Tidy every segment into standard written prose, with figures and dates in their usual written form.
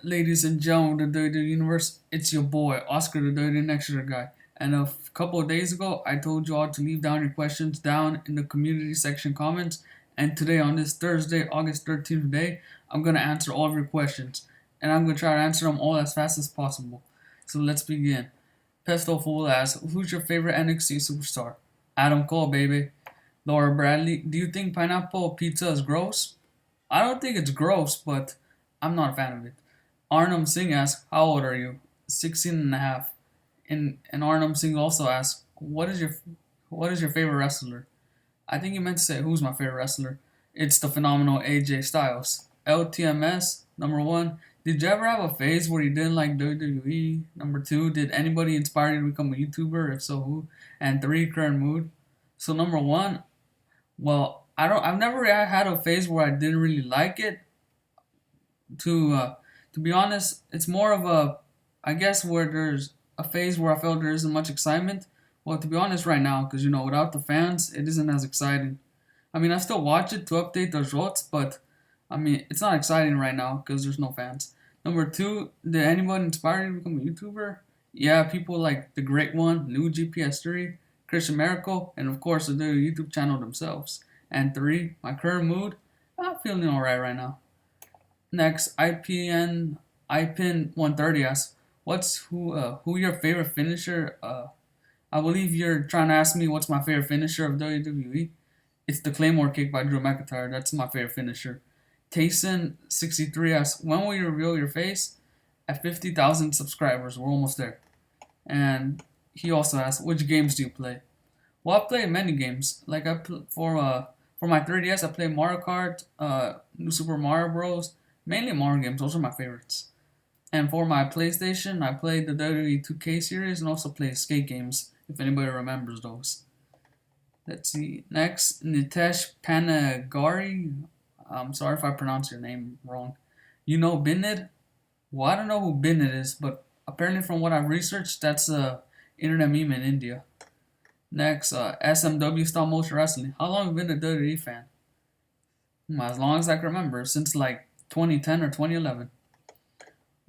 Ladies and gentlemen of the WWE Universe, it's your boy, Oscar the Wwe Nexus guy. And a couple of days ago, I told you all to leave down your questions down in the community section comments. And today, on this Thursday, August 13th day, I'm going to answer all of your questions. And I'm going to try to answer them all as fast as possible. So let's begin. Pesto Fool asks, who's your favorite NXT superstar? Adam Cole, baby. Laura Bradley, do you think pineapple pizza is gross? I don't think it's gross, but I'm not a fan of it. Arnam Singh asks, how old are you? 16 and a half. And Arnam Singh also asks, what is your favorite wrestler? I think he meant to say who's my favorite wrestler. It's the phenomenal AJ Styles. LTMS, number one. Did you ever have a phase where you didn't like WWE? Number two, did anybody inspire you to become a YouTuber? If so, who? And three, current mood. So number one, well, I've never really had a phase where I didn't really like it. To be honest, it's more of a, I guess, where there's a phase where I felt there isn't much excitement. Well, to be honest, right now, because without the fans, it isn't as exciting. I mean, I still watch it to update the results, but I mean, it's not exciting right now because there's no fans. Number two, did anyone inspire you to become a YouTuber? Yeah, people like the Great One, New GPS3, Christian Miracle, and of course the YouTube channel themselves. And three, my current mood, I'm feeling alright right now. Next, IPN 130 asks, who your favorite finisher? I believe you're trying to ask me what's my favorite finisher of WWE. It's the Claymore kick by Drew McIntyre. That's my favorite finisher. Tayson63 asks, when will you reveal your face? At 50,000 subscribers, we're almost there. And he also asks, which games do you play? Well, I play many games. Like for my 3DS, I play Mario Kart, New Super Mario Bros. Mainly Mario games. Those are my favorites. And for my PlayStation, I play the WWE 2K series and also play skate games. If anybody remembers those. Let's see. Next, Nitesh Panagari. I'm sorry if I pronounce your name wrong. You know Binid? Well, I don't know who Binid is, but apparently from what I've researched, that's a internet meme in India. Next, SMW Stop Motion Wrestling. How long have you been a WWE fan? As long as I can remember, since like 2010 or 2011.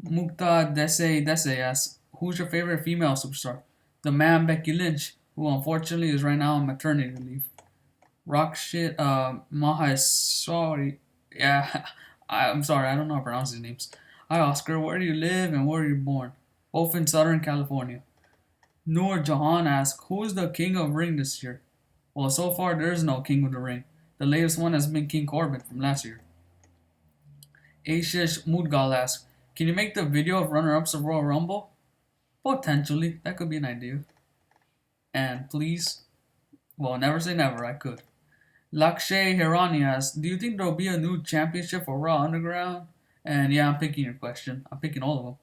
Mukta Dese asks, who's your favorite female superstar? The man Becky Lynch, who unfortunately is right now on maternity leave. Rockshit Maheswari. Yeah, I'm sorry, I don't know how to pronounce these names. Hi Oscar, where do you live and where are you born? Both in Southern California. Noor Jahan asks, who is the king of ring this year? Well, so far there is no king of the ring. The latest one has been King Corbin from last year. Ashish Mudgal asks, can you make the video of runner-ups of Royal Rumble? Potentially, that could be an idea. And please, well, never say never, I could. Lakshay Hirani asks, do you think there will be a new championship for Raw Underground? And yeah, I'm picking your question. I'm picking all of them.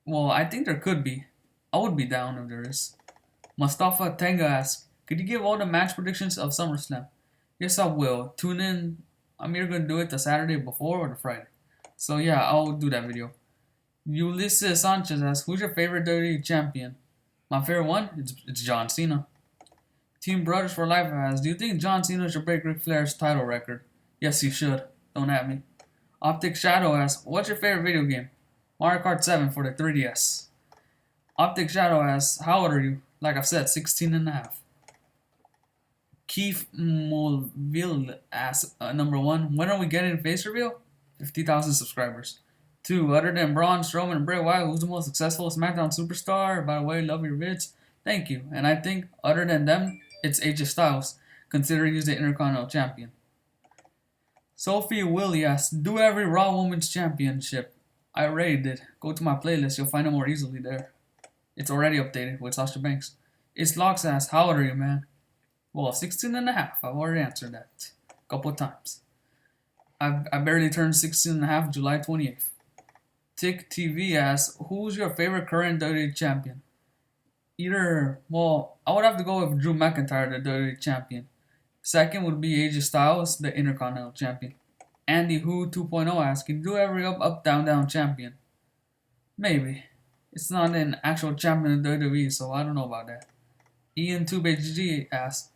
Well, I think there could be. I would be down if there is. Mustafa Tenga asks, could you give all the match predictions of SummerSlam? Yes, I will. Tune in. I'm either going to do it the Saturday before or the Friday. So yeah, I'll do that video. Ulysses Sanchez asks, who's your favorite WWE champion? My favorite one? It's John Cena. Team Brothers for Life asks, do you think John Cena should break Ric Flair's title record? Yes, he should. Don't at me. Optic Shadow asks, what's your favorite video game? Mario Kart 7 for the 3DS. Optic Shadow asks, how old are you? Like I've said, 16 and a half. Keith Mulville asks, number one, when are we getting a face reveal? 50,000 subscribers. Two, other than Braun Strowman and Bray Wyatt, who's the most successful SmackDown superstar? By the way, love your vids. Thank you. And I think, other than them, it's AJ Styles, considering he's the Intercontinental Champion. Sophie Willie asks, do every Raw Women's Championship. I already did. Go to my playlist, you'll find it more easily there. It's already updated with Sasha Banks. It's Locks asks, how old are you, man? Well, 16 and a half. I've already answered that a couple of times. I barely turned 16 and a half July 28th. Tick TV asks, who's your favorite current WWE champion? I would have to go with Drew McIntyre, the WWE champion. Second would be AJ Styles, the Intercontinental champion. Andy Who 2.0 asks, can you do every up, down, down champion? Maybe. It's not an actual champion in WWE, so I don't know about that. Ian 2BGG asks,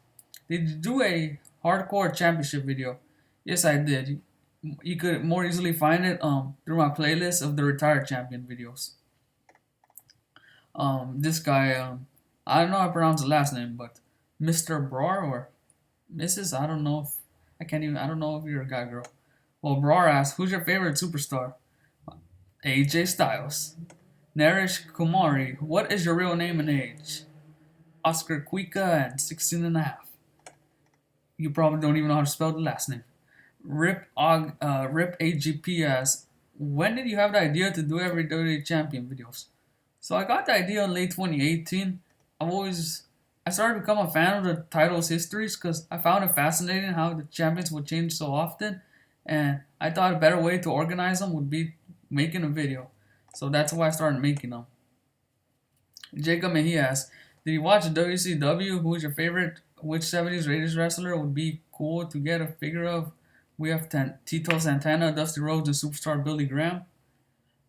did you do a hardcore championship video? Yes, I did. You could more easily find it through my playlist of the retired champion videos. This guy, I don't know how to pronounce the last name, but Mr. Brar or Mrs. I don't know if I can't even. I don't know if you're a guy, girl. Well, Brar asks, "Who's your favorite superstar?" AJ Styles. Naresh Kumari, what is your real name and age? Oscar Cuica and 16 and a half. You probably don't even know how to spell the last name. Rip AGP asks, when did you have the idea to do every WWE champion videos? So I got the idea in late 2018. I started to become a fan of the titles histories because I found it fascinating how the champions would change so often, and I thought a better way to organize them would be making a video. So that's why I started making them. Jacob Mejia asks, did you watch WCW? Who's your favorite? Which 70s Raiders wrestler would be cool to get a figure of? We have Tito Santana, Dusty Rhodes, and superstar Billy Graham.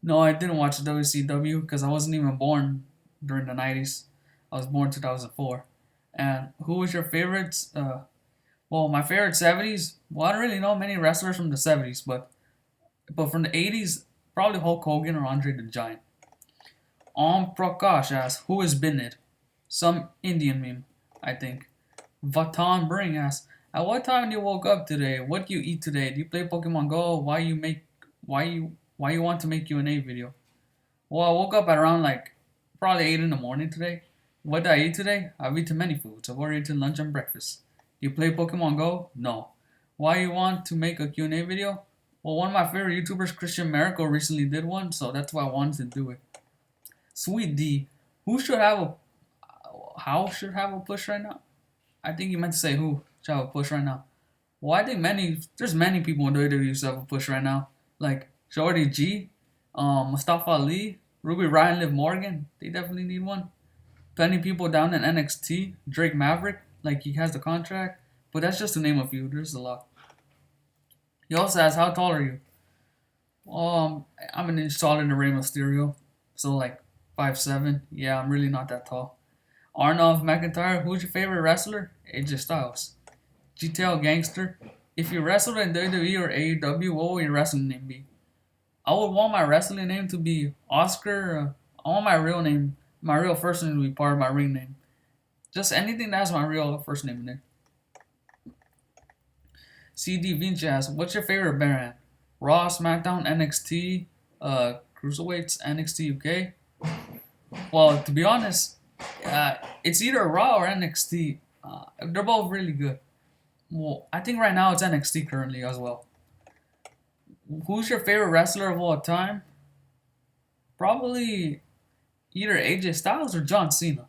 No, I didn't watch WCW because I wasn't even born during the 90s. I was born in 2004. And who was your favorites? Well, my favorite 70s, well, I don't really know many wrestlers from the 70s, but from the 80s, probably Hulk Hogan or Andre the Giant. Prakash asks, who has been it? Some Indian meme, I think. Vatan Bring asks, at what time do you woke up today? What do you eat today? Do you play Pokemon Go? Why you want to make Q&A video? Well, I woke up at around probably 8 in the morning today. What did I eat today? I've eaten many foods. I've already eaten lunch and breakfast. Do you play Pokemon Go? No. Why you want to make a Q&A video? Well, one of my favorite YouTubers, Christian Miracle, recently did one, so that's why I wanted to do it. Sweet D, how should have a push right now? I think you meant to say who should have a push right now. Well, I think there's many people in WWE who have a push right now. Like Shorty G, Mustafa Ali, Ruby Ryan, Liv Morgan. They definitely need one. Plenty people down in NXT. Drake Maverick, he has the contract. But that's just to name a few. There's a lot. He also asks, how tall are you? I'm an inch taller than Rey Mysterio. So 5'7". Yeah, I'm really not that tall. Arnold McIntyre, who's your favorite wrestler? AJ Styles. GTL Gangster, if you wrestled in WWE or AEW, what would your wrestling name be? I would want my wrestling name to be Oscar. I want my real first name to be part of my ring name. Just anything that has my real first name in there. CD Vinci asks, what's your favorite brand? Raw, SmackDown, NXT, Cruiserweights, NXT UK? Well, to be honest, it's either Raw or NXT. They're both really good. Well, I think right now it's NXT currently as well. Who's your favorite wrestler of all time? Probably either AJ Styles or John Cena.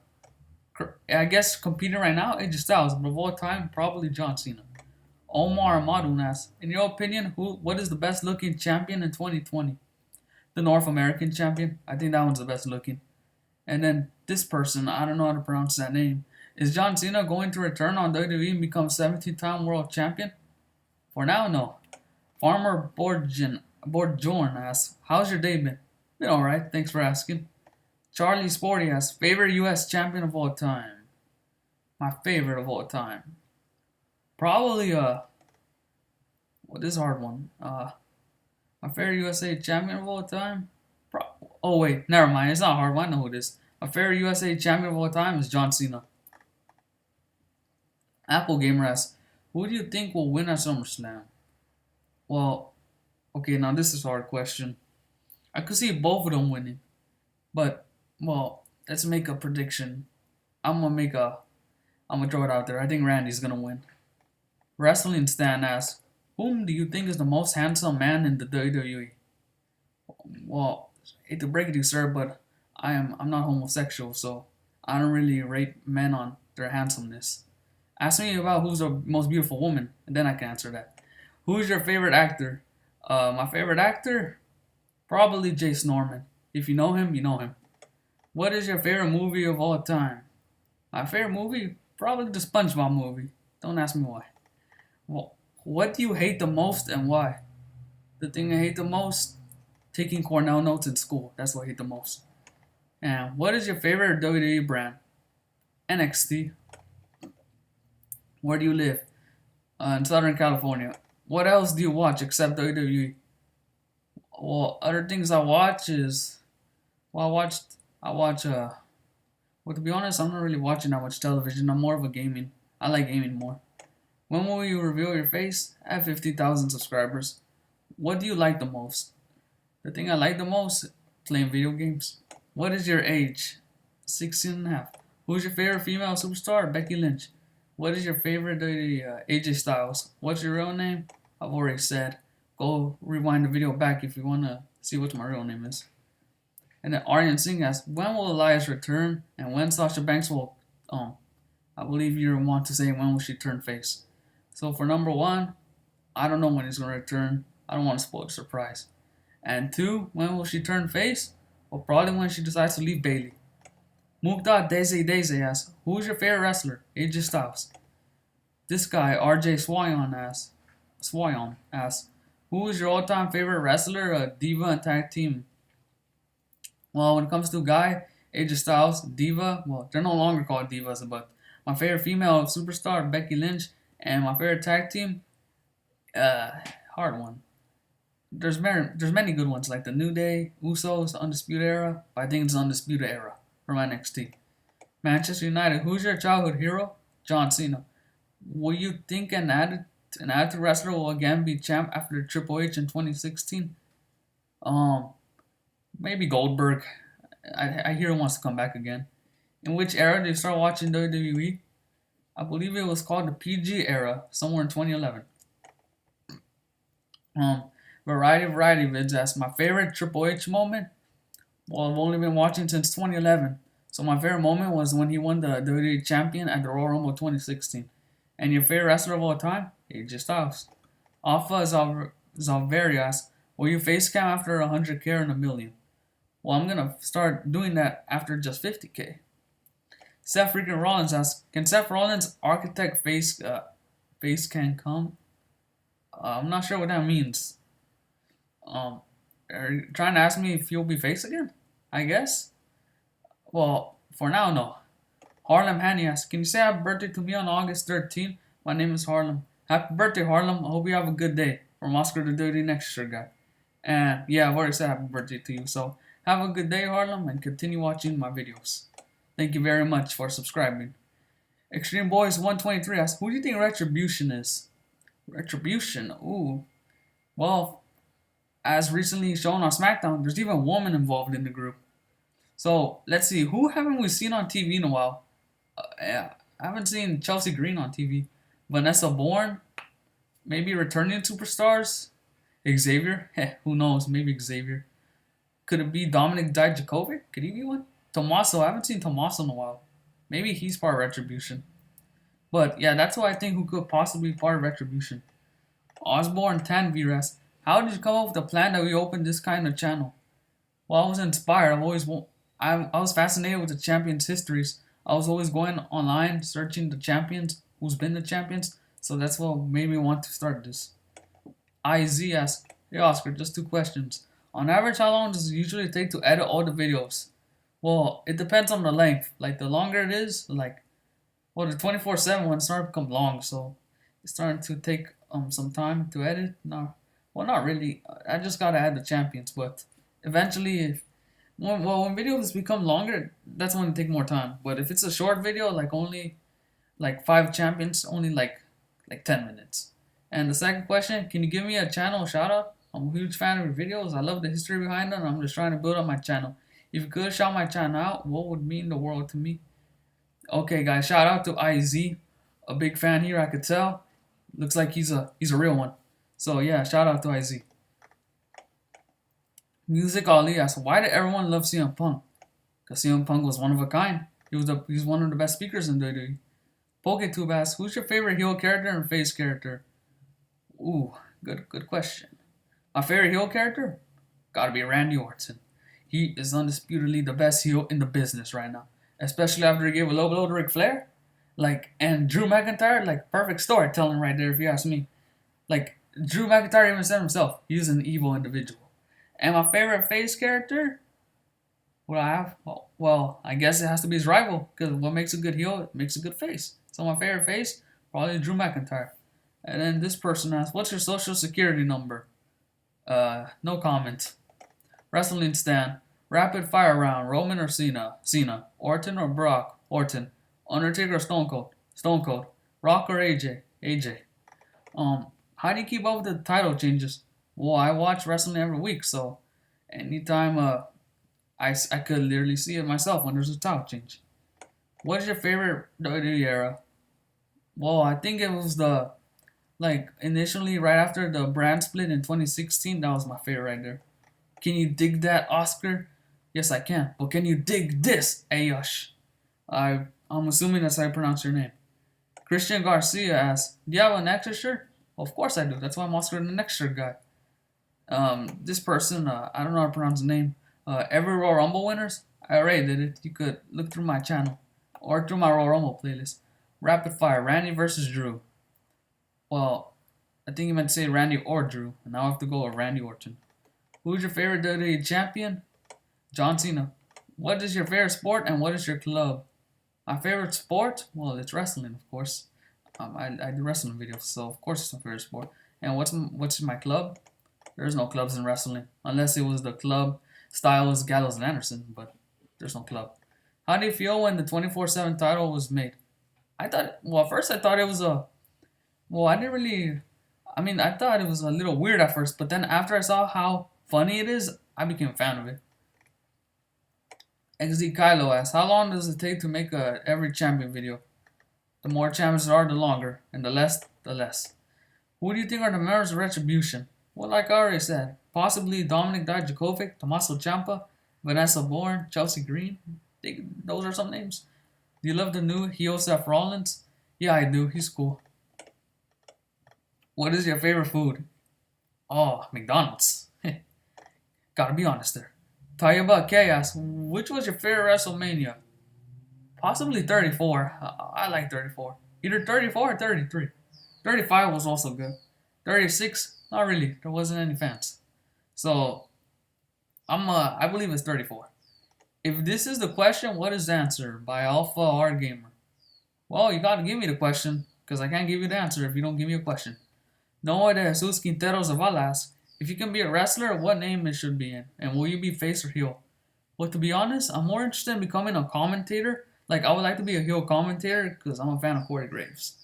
I guess competing right now, AJ Styles, but of all time, probably John Cena. Omar Amadou asks, in your opinion, what is the best looking champion in 2020? The North American champion. I think that one's the best looking. And then this person, I don't know how to pronounce that name. Is John Cena going to return on WWE and become 17-time world champion? For now, no. Farmer Borjorn asks, how's your day been? Been alright, thanks for asking. Charlie Sporty asks, favorite US champion of all time? My favorite of all time. Probably, this is a hard one. My favorite USA champion of all time? Oh, wait, never mind. It's not a hard one. I know who it is. My favorite USA champion of all time is John Cena. Apple Gamer asks, who do you think will win at SummerSlam? Well, okay, now this is a hard question. I could see both of them winning. But, let's make a prediction. I'm gonna throw it out there. I think Randy's gonna win. Wrestling Stan asks, whom do you think is the most handsome man in the WWE? Well, hate to break it to you, sir, but I'm not homosexual, so I don't really rate men on their handsomeness. Ask me about who's the most beautiful woman, and then I can answer that. Who's your favorite actor? My favorite actor? Probably Jace Norman. If you know him, you know him. What is your favorite movie of all time? My favorite movie? Probably the SpongeBob movie. Don't ask me why. Well, what do you hate the most and why? The thing I hate the most? Taking Cornell notes in school. That's what I hate the most. And what is your favorite WWE brand? NXT. Where do you live? In Southern California. What else do you watch except WWE? Well, other things I watch is well, I watch well, to be honest, I'm not really watching that much television. I'm more of a gaming. I like gaming more. When will you reveal your face? At 50,000 subscribers. What do you like the most? The thing I like the most? Playing video games. What is your age? 16 and a half. Who's your favorite female superstar? Becky Lynch. What is your favorite AJ Styles? What's your real name? I've already said. Go rewind the video back if you want to see what my real name is. And then Aryan Singh asks, when will Elias return? And when Sasha Banks will, I believe you want to say when will she turn face. So for number one, I don't know when he's going to return. I don't want to spoil the surprise. And two, when will she turn face? Well, probably when she decides to leave Bailey. Mukta Deze asks, who's your favorite wrestler? AJ Styles. This guy, RJ Swayon asks, who is your all-time favorite wrestler, diva, and tag team? Well, when it comes to guy, AJ Styles, diva, well, they're no longer called divas, but my favorite female superstar, Becky Lynch, and my favorite tag team, hard one. There's many good ones, like the New Day, Usos, the Undisputed Era, but I think it's the Undisputed Era from NXT. Manchester United, who's your childhood hero? John Cena. Will you think an attitude wrestler will again be champ after Triple H in 2016? Maybe Goldberg. I hear he wants to come back again. In which era did you start watching WWE? I believe it was called the PG era, somewhere in 2011. Variety vids asks, my favorite Triple H moment? Well, I've only been watching since 2011. So my favorite moment was when he won the WWE Champion at the Royal Rumble 2016. And your favorite wrestler of all time? AJ Styles. Alpha Zalveri asks, will you face cam after 100k or a million? Well, I'm gonna start doing that after just 50k. Seth freaking Rollins asks, can Seth Rollins architect face can come? I'm not sure what that means. Are you trying to ask me if he'll be face again? I guess. Well, for now, no. Harlem Hanny asks, can you say happy birthday to me on August 13th? My name is Harlem. Happy birthday, Harlem. I hope you have a good day. From Oscar the Dirty Next guy. And yeah, I've already said happy birthday to you. So have a good day, Harlem, and continue watching my videos. Thank you very much for subscribing. Extreme Boys 123 asks, who do you think Retribution is? Retribution? Ooh. Well, as recently shown on SmackDown, there's even a woman involved in the group. So let's see, who haven't we seen on TV in a while? I haven't seen Chelsea Green on TV. Vanessa Bourne, maybe returning superstars. Xavier, who knows? Maybe Xavier. Could it be Dominic Dijakovic? Could he be one? Tommaso, I haven't seen Tommaso in a while. Maybe he's part of Retribution. But yeah, that's who I think who could possibly be part of Retribution. Osborne Tanviras, how did you come up with the plan that we opened this kind of channel? Well, I was inspired. I was fascinated with the champions' histories. I was always going online searching the champions, who's been the champions. So that's what made me want to start this. IZ asks, hey Oscar, just 2 questions. On average, how long does it usually take to edit all the videos? Well, it depends on the length. Like, the longer it is, the 24/7 one's starting to become long, so it's starting to take some time to edit. No, well, not really. I just gotta add the champions, but eventually, when videos become longer, that's when it take more time. But if it's a short video, like only 5 champions, only like 10 minutes. And the second question, can you give me a channel shout out? I'm a huge fan of your videos. I love the history behind them. I'm just trying to build up my channel. If you could shout my channel out, what would mean the world to me? Okay, guys, shout out to IZ, a big fan here. I could tell. Looks like he's a real one. So yeah, shout out to IZ. Music Ali asks, why did everyone love CM Punk? Because CM Punk was one of a kind. He's one of the best speakers in WWE. PokeTube asks, who's your favorite heel character and face character? Ooh, good question. My favorite heel character? Gotta be Randy Orton. He is undisputedly the best heel in the business right now. Especially after he gave a low blow to Ric Flair. And Drew McIntyre, perfect storytelling right there if you ask me. Drew McIntyre even said himself, he's an evil individual. And my favorite face character? What I have? Well, I guess it has to be his rival. Because what makes a good heel makes a good face. So my favorite face? Probably Drew McIntyre. And then this person asks, "What's your social security number?" No comment. Wrestling Stan. Rapid fire round. Roman or Cena? Cena. Orton or Brock? Orton. Undertaker or Stone Cold? Stone Cold. Rock or AJ? AJ. How do you keep up with the title changes? Well, I watch wrestling every week, so anytime I could literally see it myself when there's a title change. What is your favorite WWE era? Well, I think it was the like initially right after the brand split in 2016. That was my favorite right there. Can you dig that, Oscar? Yes, I can. But can you dig this, Ayush? I'm assuming that's how I pronounce your name. Christian Garcia asks, "Do you have a Nexus shirt?" Well, of course I do. That's why I'm Oscar the Nexus shirt guy. This person, I don't know how to pronounce the name. Every Royal Rumble winners. I already did it. You could look through my channel or through my Royal Rumble playlist. Rapid fire: Randy versus Drew. Well, I think you meant to say Randy or Drew, and now I have to go with Randy Orton. Who's your favorite WWE champion? John Cena. What is your favorite sport and what is your club? My favorite sport? Well, it's wrestling, of course. I do wrestling videos, so of course it's my favorite sport. And what's my club? There's no clubs in wrestling, unless it was the club Styles, Gallows, and Anderson, but there's no club. How do you feel when the 24/7 title was made? At first I thought it was I didn't really, I thought it was a little weird at first, but then after I saw how funny it is, I became a fan of it. XD Kylo asks, "How long does it take to make a every champion video?" The more champions there are, the longer, and the less, the less. Who do you think are the members of Retribution? Well, like I already said, possibly Dominic Dijakovic, Tommaso Ciampa, Vanessa Bourne, Chelsea Green. Those are some names. Do you love the new heel Seth Rollins? Yeah, I do. He's cool. What is your favorite food? Oh, McDonald's. Gotta be honest there. Tayaba K asks, "Which was your favorite WrestleMania?" Possibly 34. I like 34. Either 34 or 33. 35 was also good. 36, not really. There wasn't any fans. So, I believe it's 34. If this is the question, what is the answer? By Alpha R Gamer. Well, you gotta give me the question, because I can't give you the answer if you don't give me a question. Noah de Jesus Quintero Zavala asks, "If you can be a wrestler, what name it should be in? And will you be face or heel?" Well, to be honest, I'm more interested in becoming a commentator. Like, I would like to be a heel commentator because I'm a fan of Corey Graves.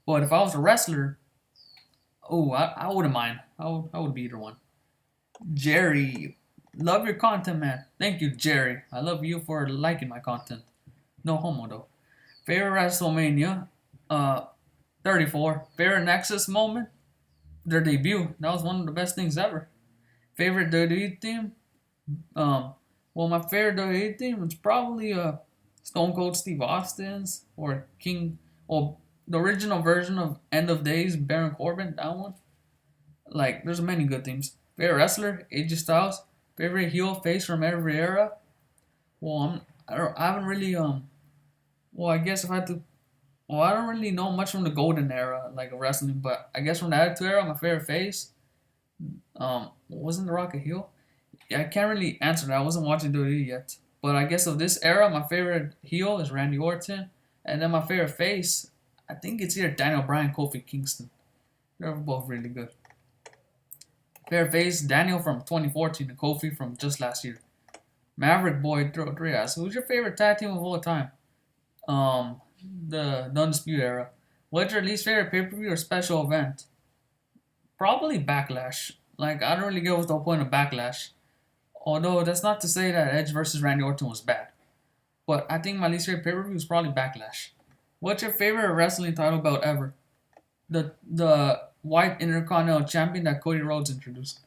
But if I was a wrestler, I wouldn't mind. I would be either one. Jerry, love your content, man. Thank you, Jerry. I love you for liking my content. No homo, though. Favorite WrestleMania? 34. Favorite Nexus moment? Their debut. That was one of the best things ever. Favorite WWE theme? My favorite WWE theme is probably Stone Cold Steve Austin's or King, or the original version of End of Days, Baron Corbin. That one. Like, there's many good themes. Favorite wrestler? AJ Styles. Favorite heel face from every era? Well, I haven't really I guess if I had to. Well, I don't really know much from the golden era, like of wrestling, but I guess from the Attitude Era, my favorite face, wasn't The Rock a heel? Yeah, I can't really answer that. I wasn't watching WWE yet, but I guess of this era, my favorite heel is Randy Orton, and then my favorite face, I think it's either Daniel Bryan, Kofi Kingston. They're both really good. Favorite face, Daniel from 2014 and Kofi from just last year. Maverick Boy 3 asks, "Who's your favorite tag team of all time?" The Undisputed Era. What's your least favorite pay-per-view or special event? Probably Backlash. Like, I don't really get what's the whole point of Backlash. Although, that's not to say that Edge versus Randy Orton was bad. But I think my least favorite pay-per-view is probably Backlash. What's your favorite wrestling title belt ever? The White Intercontinental Champion that Cody Rhodes introduced.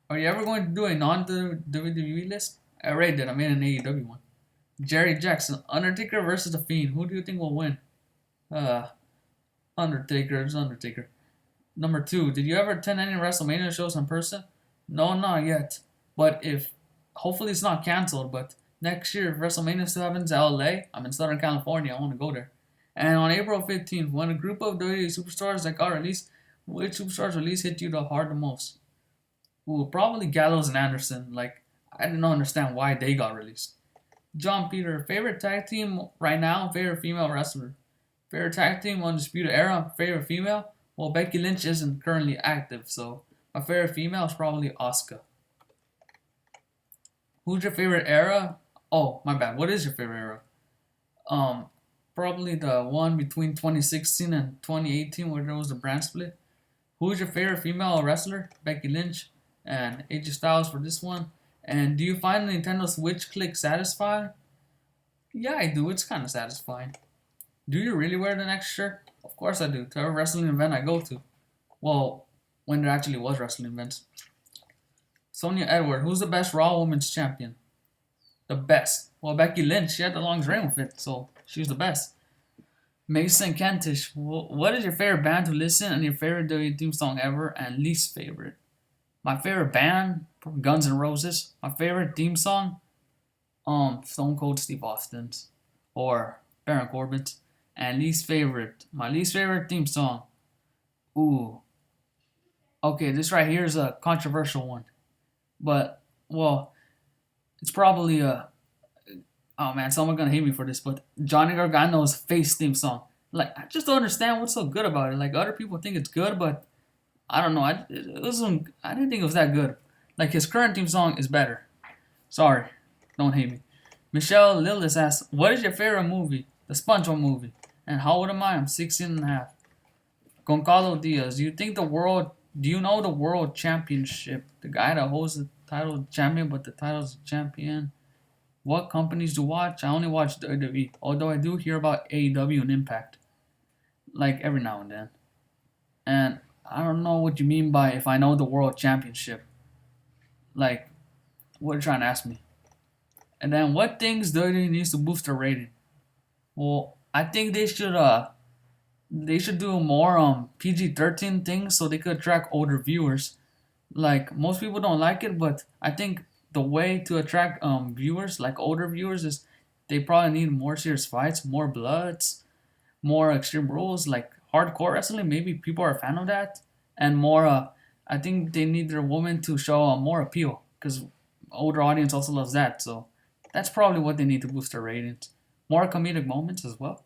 Are you ever going to do a non-WWE list? I already did. I made an AEW one. Jerry Jackson, Undertaker versus The Fiend. Who do you think will win? Undertaker. It's Undertaker. Number 2, did you ever attend any WrestleMania shows in person? No, not yet. But hopefully it's not canceled, but next year, if WrestleMania still happens in LA, I'm in Southern California, I want to go there. And on April 15th, when a group of WWE superstars that got released, which superstars release hit you the most? Ooh, probably Gallows and Anderson. Like, I didn't understand why they got released. John Peter, favorite tag team right now, favorite female wrestler. Favorite tag team, Undisputed Era, favorite female. Well, Becky Lynch isn't currently active, so my favorite female is probably Asuka. Who's your favorite era? Oh, my bad. What is your favorite era? Um, Probably the one between 2016 and 2018 where there was a brand split. Who's your favorite female wrestler? Becky Lynch and AJ Styles for this one. And do you find the Nintendo Switch click satisfying? Yeah, I do. It's kind of satisfying. Do you really wear the next shirt? Of course I do. To every wrestling event I go to. Well, when there actually was wrestling events. Sonya Edward, who's the best Raw Women's Champion? The best. Well, Becky Lynch, she had the longest reign with it, so she was the best. Mason Kentish, what is your favorite band to listen and your favorite WWE theme song ever and least favorite? My favorite band, Guns N' Roses. My favorite theme song, Stone Cold Steve Austin's or Baron Corbin's. And least favorite, my least favorite theme song. Ooh, okay, this right here is a controversial one, but well, it's probably a. Oh man, someone gonna hate me for this, but Johnny Gargano's face theme song. Like, I just don't understand what's so good about it. Like, other people think it's good, but I don't know. I didn't think it was that good. Like, his current theme song is better. Sorry, don't hate me. Michelle Lillis asks, "What is your favorite movie?" The SpongeBob movie. And how old am I? I'm 16 and a half. Goncalo Diaz, do you know the world championship? The guy that holds the title champion, but the title's champion. What companies to watch? I only watch WWE, although I do hear about AEW and Impact, like every now and then. And I don't know what you mean by if I know the World Championship. Like, what are you trying to ask me? And then what things WWE needs to boost their rating? Well, I think they should do more PG-13 things so they could attract older viewers. Like, most people don't like it, but I think the way to attract viewers, like older viewers, is they probably need more serious fights, more bloods, more extreme rules, like hardcore wrestling. Maybe people are a fan of that, and more. I think they need their women to show more appeal because older audience also loves that. So that's probably what they need to boost their ratings. More comedic moments as well.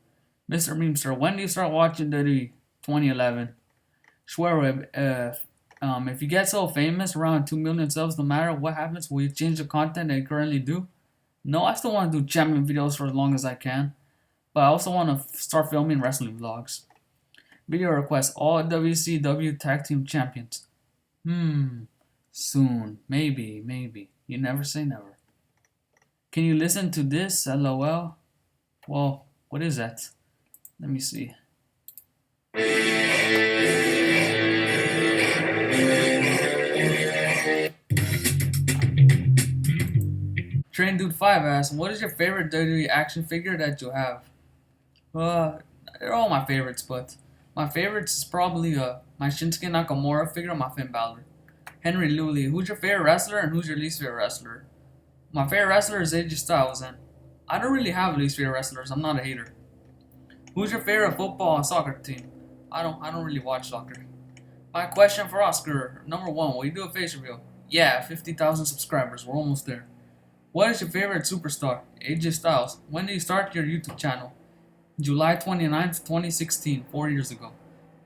Mr. Memester, when do you start watching the 2011? Swear, if you get so famous, around 2 million subs, no matter what happens, will you change the content that you currently do? No, I still want to do champion videos for as long as I can, but I also want to start filming wrestling vlogs. Video request, all WCW Tag Team Champions. Soon. Maybe. You never say never. Can you listen to this? LOL. Well, what is that? Let me see. Train Dude 5 asks, what is your favorite WWE action figure that you have? They're all my favorites, but my favorites is probably my Shinsuke Nakamura figure and my Finn Balor. Henry Luley, who's your favorite wrestler and who's your least favorite wrestler? My favorite wrestler is AJ Styles, and I don't really have least favorite wrestlers. I'm not a hater. Who's your favorite football and soccer team? I don't really watch soccer. My question for Oscar, number 1, will you do a face reveal? Yeah, 50,000 subscribers. We're almost there. What is your favorite superstar? AJ Styles. When did you start your YouTube channel? July 29th, 2016, 4 years ago.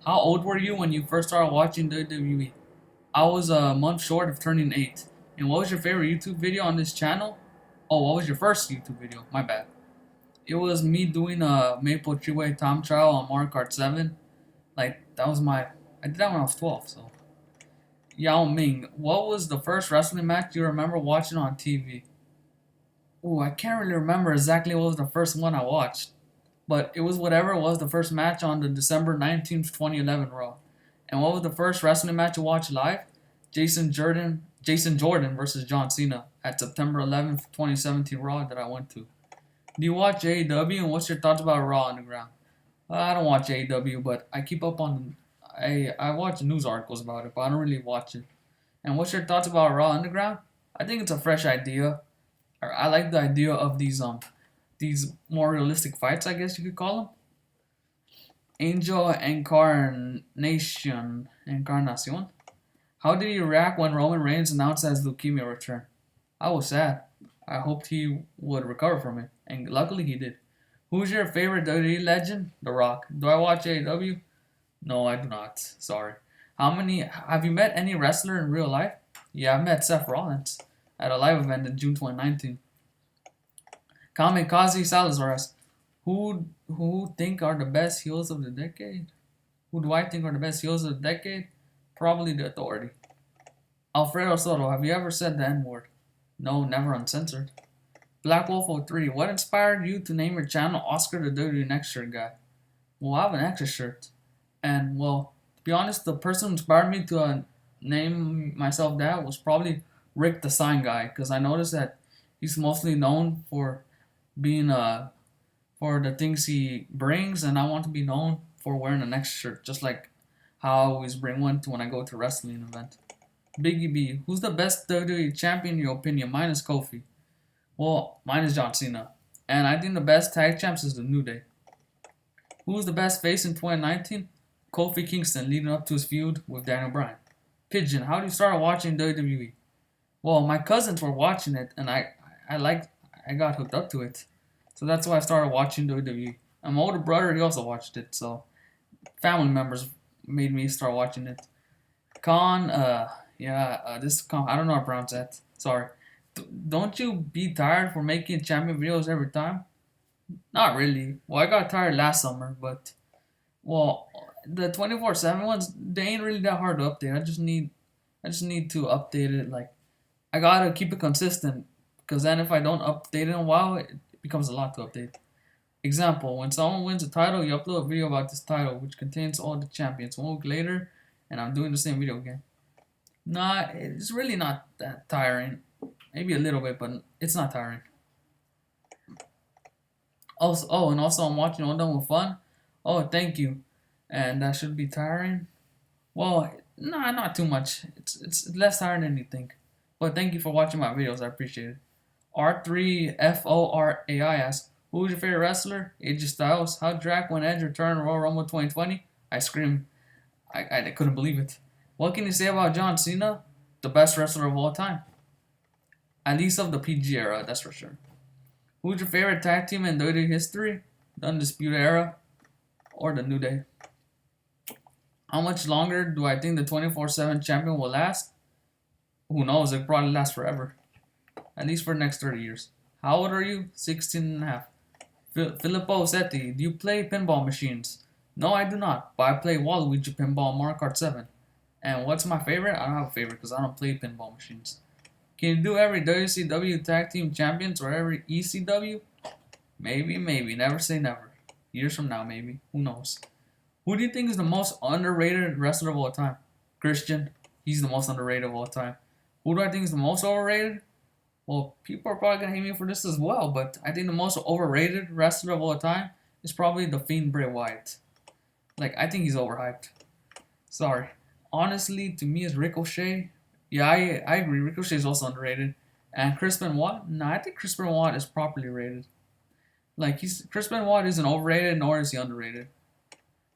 How old were you when you first started watching WWE? I was a month short of turning 8. And what was your favorite YouTube video on this channel? Oh, what was your first YouTube video? My bad. It was me doing a Maple Treeway time trial on Mario Kart 7. Like, I did that when I was 12, so. Yao Ming, what was the first wrestling match you remember watching on TV? Ooh, I can't really remember exactly what was the first one I watched. But it was whatever was the first match on the December 19th, 2011 Raw. And what was the first wrestling match you watched live? Jason Jordan versus John Cena at September 11th, 2017 Raw that I went to. Do you watch AEW and what's your thoughts about Raw Underground? I don't watch AEW, but I keep up on. I watch news articles about it, but I don't really watch it. And what's your thoughts about Raw Underground? I think it's a fresh idea. I like the idea of these more realistic fights, I guess you could call them. Angel Encarnacion. How did you react when Roman Reigns announced his leukemia return? I was sad. I hoped he would recover from it, and luckily he did. Who's your favorite WWE legend? The Rock. Do I watch AEW? No, I do not. Sorry. How many have you met any wrestler in real life? Yeah, I met Seth Rollins at a live event in June 2019. Kamikaze Salazar asks, who think are the best heels of the decade? Who do I think are the best heels of the decade? Probably the Authority. Alfredo Soto, have you ever said the N word? No, never uncensored. Black Wolf 03, what inspired you to name your channel Oscar the WWE Next Shirt Guy? Well, I have an extra shirt. And, well, to be honest, the person who inspired me to name myself that was probably Rick the Sign Guy, because I noticed that he's mostly known for being for the things he brings, and I want to be known for wearing an extra shirt, just like how I always bring one to when I go to a wrestling event. Biggie B, who's the best WWE champion in your opinion? Mine is Kofi. Well, mine is John Cena. And I think the best tag champs is the New Day. Who's the best face in 2019? Kofi Kingston, leading up to his feud with Daniel Bryan. Pigeon, how do you start watching WWE? Well, my cousins were watching it, and I got hooked up to it. So that's why I started watching WWE. And my older brother, he also watched it, so family members made me start watching it. This Con, I don't know how to pronounce that. Sorry. Don't you be tired for making champion videos every time? Not really. Well, I got tired last summer, but well, the 24/7 ones they ain't really that hard to update. I just need to update it. Like I gotta keep it consistent, because then if I don't update it in a while, it becomes a lot to update. Example: when someone wins a title, you upload a video about this title, which contains all the champions. 1 week later, and I'm doing the same video again. Nah, it's really not that tiring. Maybe a little bit, but it's not tiring. Also, and also I'm watching All Done with Fun. Oh, thank you. And that should be tiring. Well, nah, not too much. It's less tiring than you think. But thank you for watching my videos. I appreciate it. R3FORAI asks, who's your favorite wrestler? AJ Styles. How Drac when Edge returned to Royal Rumble 2020? I screamed. I couldn't believe it. What can you say about John Cena? The best wrestler of all time. At least of the PG era, that's for sure. Who's your favorite tag team in WWE history? The Undisputed Era or the New Day? How much longer do I think the 24/7 champion will last? Who knows, it'll probably last forever. At least for the next 30 years. How old are you? 16 and a half. Filippo Setti, do you play pinball machines? No, I do not, but I play Waluigi Pinball Mario Kart 7. And what's my favorite? I don't have a favorite because I don't play pinball machines. Can you do every WCW Tag Team Champions or every ECW? Maybe, maybe. Never say never. Years from now, maybe. Who knows? Who do you think is the most underrated wrestler of all time? Christian. He's the most underrated of all time. Who do I think is the most overrated? Well, people are probably going to hate me for this as well, but I think the most overrated wrestler of all time is probably The Fiend Bray Wyatt. Like, I think he's overhyped. Sorry. Honestly, to me, it's Ricochet. Yeah, I agree. Ricochet is also underrated. And Chris Benoit? No, I think Chris Benoit is properly rated. Like, Chris Benoit isn't overrated, nor is he underrated.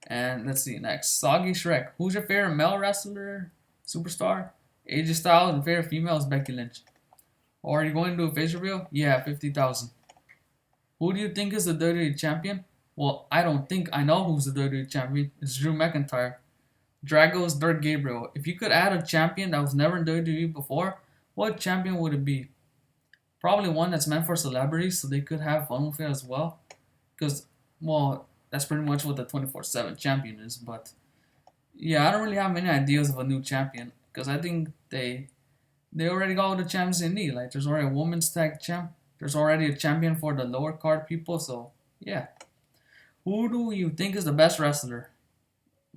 And let's see next. Soggy Shrek. Who's your favorite male wrestler? Superstar? AJ Styles, and favorite female is Becky Lynch. Or are you going to do a face reveal? Yeah, 50,000. Who do you think is the WWE champion? Well, I don't think I know who's the WWE champion. It's Drew McIntyre. Drago's Dirk Gabriel. If you could add a champion that was never in WWE before, what champion would it be? Probably one that's meant for celebrities so they could have fun with it as well. Because, well, that's pretty much what the 24/7 champion is. But, yeah, I don't really have many ideas of a new champion. Because I think they already got all the champions they need. Like, there's already a women's tag champ. There's already a champion for the lower card people. So, yeah. Who do you think is the best wrestler?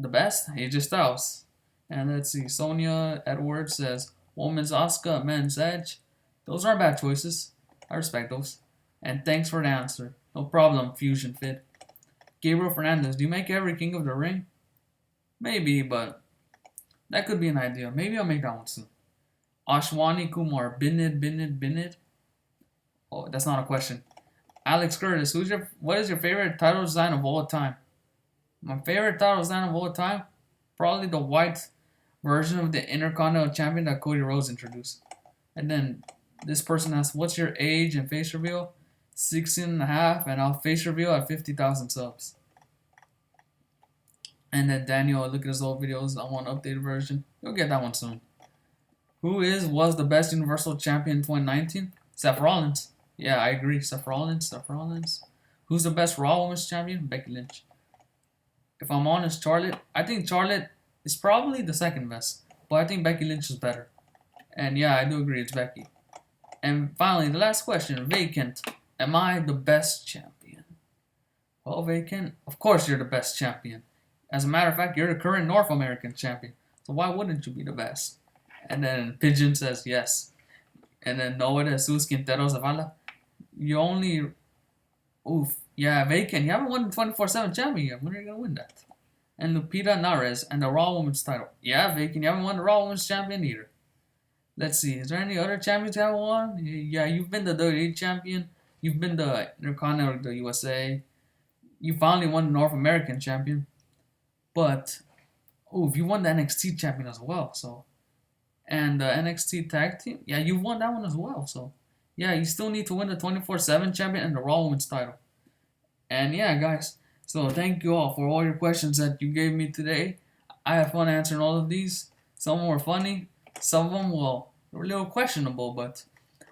The best? AJ Styles. And let's see. Sonia Edwards says, women's Asuka, men's Edge. Those aren't bad choices. I respect those. And thanks for the answer. No problem, Fusion Fit. Gabriel Fernandez, do you make every King of the Ring? Maybe, but that could be an idea. Maybe I'll make that one soon. Ashwani Kumar, Binid. Oh, that's not a question. Alex Curtis, what is your favorite title design of all time? My favorite title design of all time? Probably the white version of the Intercontinental Champion that Cody Rhodes introduced. And then this person asks, what's your age and face reveal? 16 and a half, and I'll face reveal at 50,000 subs. And then Daniel, look at his old videos. I want an updated version. You'll get that one soon. Was the best Universal Champion in 2019? Seth Rollins. Yeah, I agree. Seth Rollins. Seth Rollins. Who's the best Raw Women's Champion? Becky Lynch. If I'm honest, Charlotte. I think Charlotte is probably the second best, but I think Becky Lynch is better. And yeah, I do agree. It's Becky. And finally, the last question. Vacant. Am I the best champion? Well, Vacant, of course you're the best champion. As a matter of fact, you're the current North American champion. So why wouldn't you be the best? And then Pigeon says yes. And then Noah de Jesus Quintero Zavala. You only... Oof. Yeah, Vacant. You haven't won the 24/7 champion yet. When are you going to win that? And Lupita Nares and the Raw Women's title. Yeah, Vacant. You haven't won the Raw Women's champion either. Let's see. Is there any other champions you haven't won? Yeah, you've been the WWE champion. You've been the Intercontinental, the USA. You finally won the North American champion. But, oof, you won the NXT champion as well. So, and the NXT tag team. Yeah, you won that one as well. So, yeah, you still need to win the 24/7 champion and the Raw Women's title. And yeah, guys. So thank you all for all your questions that you gave me today. I had fun answering all of these. Some were funny. Some of them, well, were a little questionable. But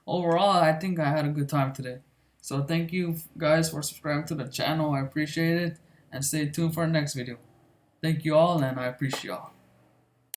overall, I think I had a good time today. So thank you guys for subscribing to the channel. I appreciate it. And stay tuned for the next video. Thank you all, and I appreciate y'all.